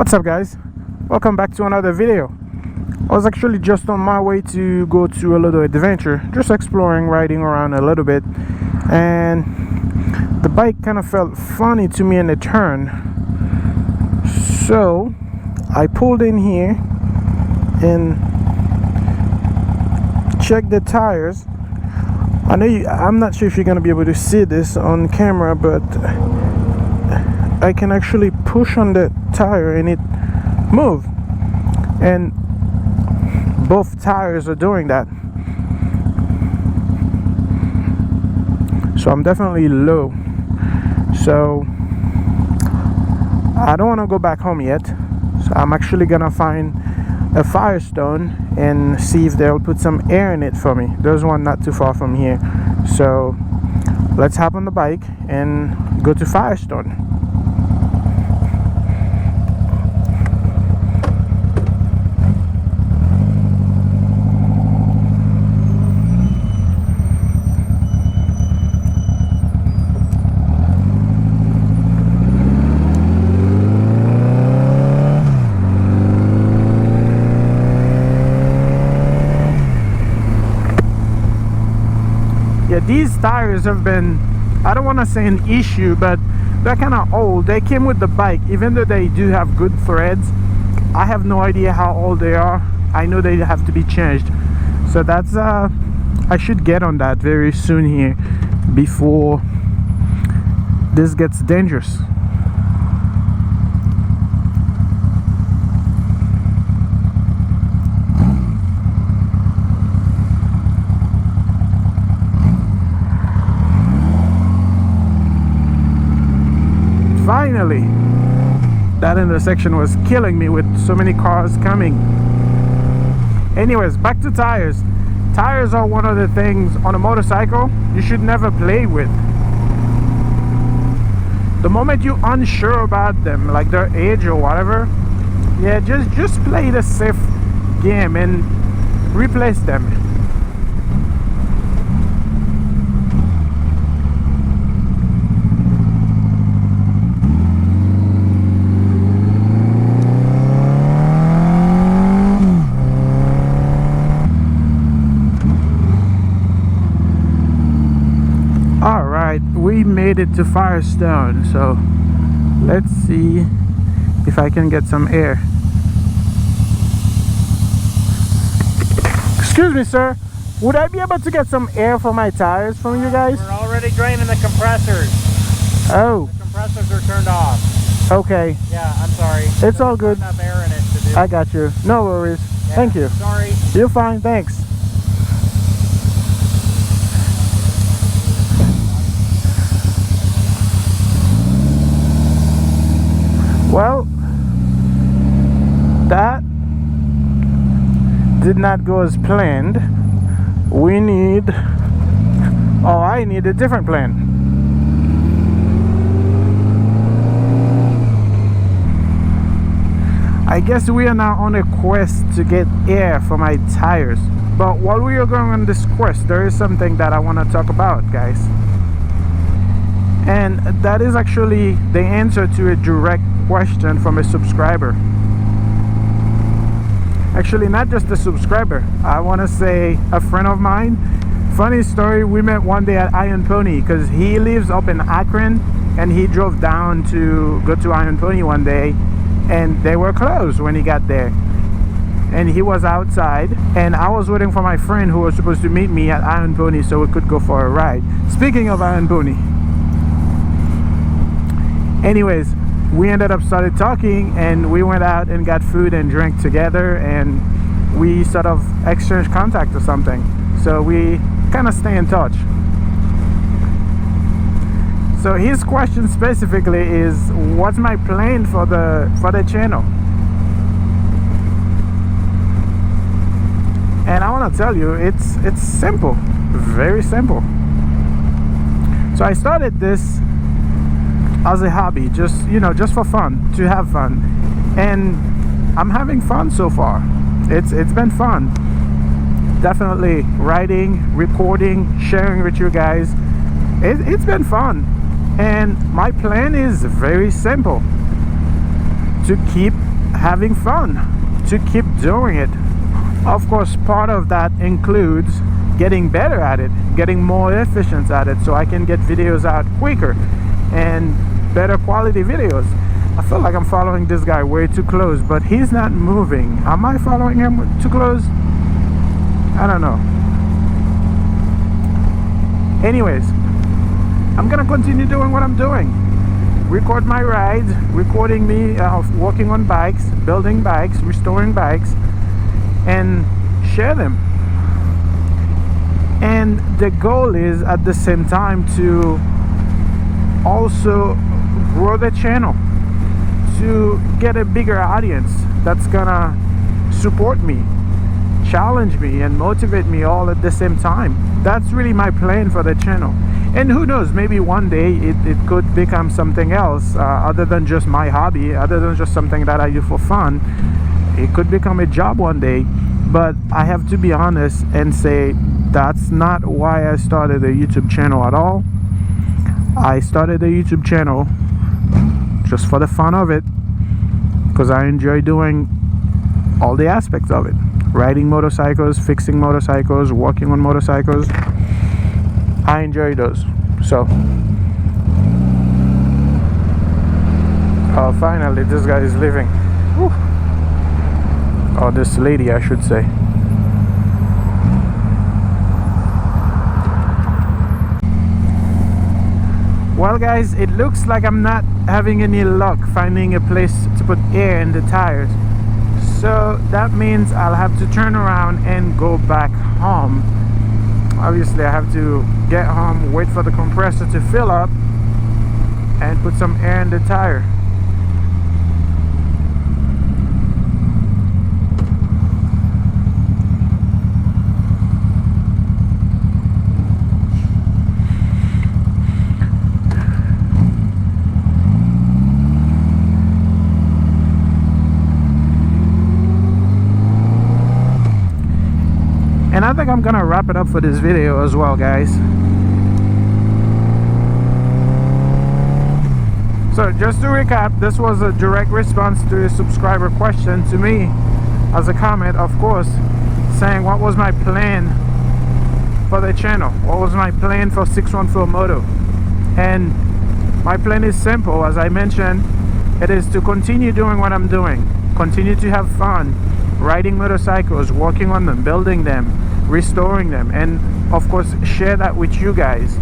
What's up, guys? Welcome back to another video. I was actually just on my way to go to a little adventure, just exploring, riding around a little bit, and the bike kind of felt funny to me in the turn, so I pulled in here and checked the tires. I'm not sure if you're gonna be able to see this on camera, but I can actually push on the tire and it move, and both tires are doing that, so I'm definitely low. So I don't want to go back home yet, so I'm actually gonna find a Firestone and see if they'll put some air in it for me. There's one not too far from here, so let's hop on the bike and go to Firestone. Yeah, these tires have been, I don't want to say an issue, but they're kind of old. They came with the bike, even though they do have good threads. I have no idea how old they are. I know they have to be changed, so that's I should get on that very soon here before this gets dangerous. Finally, that intersection was killing me with so many cars coming. Anyways, back to tires. Tires are one of the things on a motorcycle you should never play with. The moment you're unsure about them, like their age or whatever, yeah, just play the safe game and replace them. We made it to Firestone, so let's see if I can get some air. Excuse me, sir, would I be able to get some air for my tires from you guys? We're already draining the compressors. Oh, the compressors are turned off. Okay. Yeah, I'm sorry. It's all good. Enough air in it to do. I got you. No worries. Yeah, thank you. Sorry. You're fine, thanks. Well, that did not go as planned. I need a different plan. I guess we are now on a quest to get air for my tires. But while we are going on this quest, there is something that I want to talk about, guys. And that is actually the answer to a direct question from a subscriber. Actually, not just a subscriber, I want to say a friend of mine. Funny story, we met one day at Iron Pony because he lives up in Akron, and he drove down to go to Iron Pony one day, and they were closed when he got there, and he was outside, and I was waiting for my friend who was supposed to meet me at Iron Pony so we could go for a ride. Speaking of Iron Pony, anyways, we ended up started talking, and we went out and got food and drink together, and we sort of exchanged contact or something, so we kind of stay in touch. So his question specifically is, what's my plan for the channel? And I want to tell you, it's simple, very simple. So I started this as a hobby, just for fun, to have fun, and I'm having fun so far. It's been fun. Definitely riding, recording, sharing with you guys. It's been fun, and my plan is very simple: to keep having fun, to keep doing it. Of course, part of that includes getting better at it, getting more efficient at it, so I can get videos out quicker and better quality videos. I feel like I'm following this guy way too close, but he's not moving. Am I following him too close? I don't know. Anyways, I'm gonna continue doing what I'm doing. Record my rides, recording me walking on bikes, building bikes, restoring bikes, and share them. And the goal is at the same time to also grow the channel, to get a bigger audience that's gonna support me, challenge me, and motivate me all at the same time. That's really my plan for the channel. And who knows, maybe one day it could become something else, other than just my hobby, other than just something that I do for fun. It could become a job one day. But I have to be honest and say that's not why I started a YouTube channel at all. I started a YouTube channel just for the fun of it, because I enjoy doing all the aspects of it. Riding motorcycles, fixing motorcycles, working on motorcycles. I enjoy those. So, oh, finally this guy is leaving. Whew. Or this lady, I should say. Well guys, it looks like I'm not having any luck finding a place to put air in the tires. So that means I'll have to turn around and go back home. Obviously I have to get home, wait for the compressor to fill up, and put some air in the tire. And I think I'm gonna wrap it up for this video as well, guys. So just to recap, this was a direct response to a subscriber question to me as a comment, of course, saying what was my plan for the channel, what was my plan for 61four Moto. And my plan is simple. As I mentioned, it is to continue doing what I'm doing, continue to have fun riding motorcycles, working on them, building them, restoring them, and of course share that with you guys.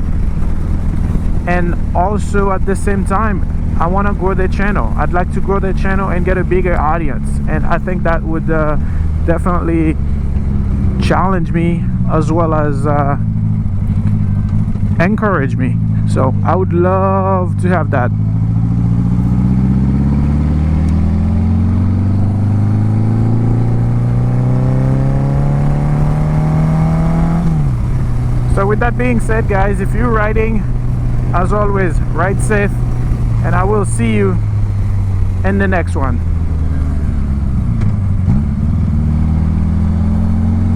And also at the same time, I want to grow the channel. I'd like to grow the channel and get a bigger audience, and I think that would definitely challenge me as well as encourage me. So I would love to have that. So with that being said, guys, if you're riding, as always, ride safe, and I will see you in the next one.